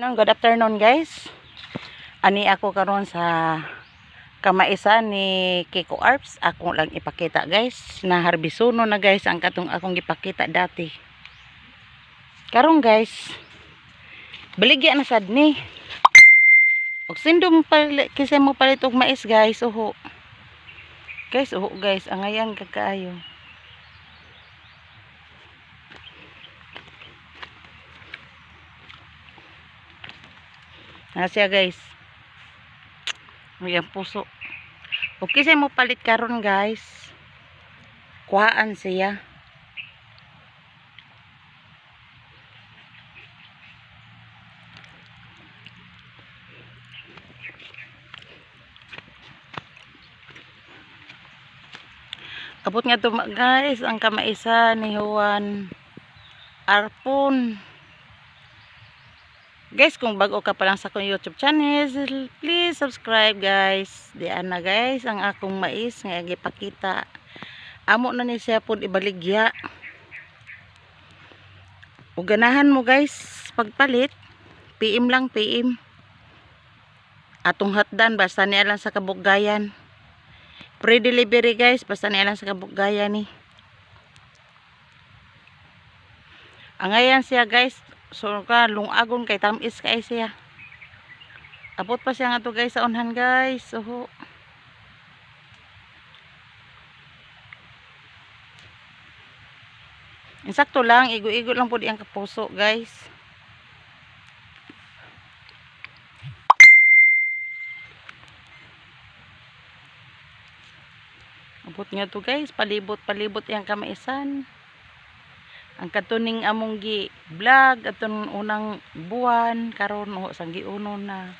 Good afternoon guys. Ani ako karon sa kamaisan ni Kiko Arps. Ako lang ipakita guys. Na harbisono na guys ang katong akong ipakita dati. Karon guys, baligya na sad ni. Og sindom palit kasi mo palit og mais guys. Oho. Guys, oho guys, angayang kagaayo. Siya guys. May puso. Okay sa mo palit karon guys. Kuhaan siya. Abot nga to guys ang kamaisa ni Juan Arpon. Guys, kung bago ka pa lang sa akong YouTube channel, please subscribe guys. Diyan na guys ang akong mais nga gipakita. Amo na ni siya pud ibaligya. Ug ganahan mo guys pagpalit, PM lang PM. Atong hatdan basta niya lang sa Kabuggayan. Free delivery guys, basta niya lang sa Kabuggayan ni. Angayan siya guys. So ka lungagon kay tamis kay siya. Abot pa siya nga to guys sa unhan guys. So insakto lang, igo-igo lang po di ang kapuso guys. Abot nga to guys, palibot-palibot yang kamaisan. Ang katuning among gi vlog aton unang buwan karon sang giuno na.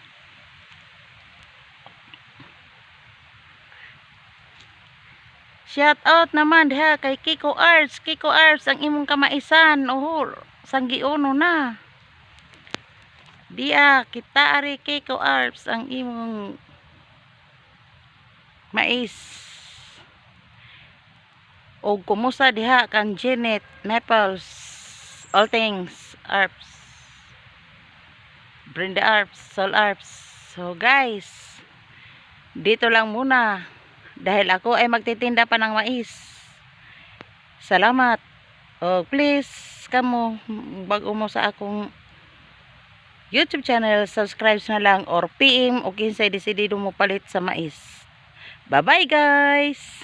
Shout out naman diha kay Kiko Arts. Kiko Arts ang imong kamaisan. Oh, sang giuno na. Dia kita ari Kiko Arts ang imong mais. O kumusta diha kan Janet Naples, all things Arps, Brenda Arps, Sol Arps. So guys, dito lang muna dahil ako ay magtitinda pa ng mais. Salamat. O please kamo bago mo sa akong YouTube channel, subscribe na lang or PM o kinsay desidido mo palit sa mais. Bye bye guys.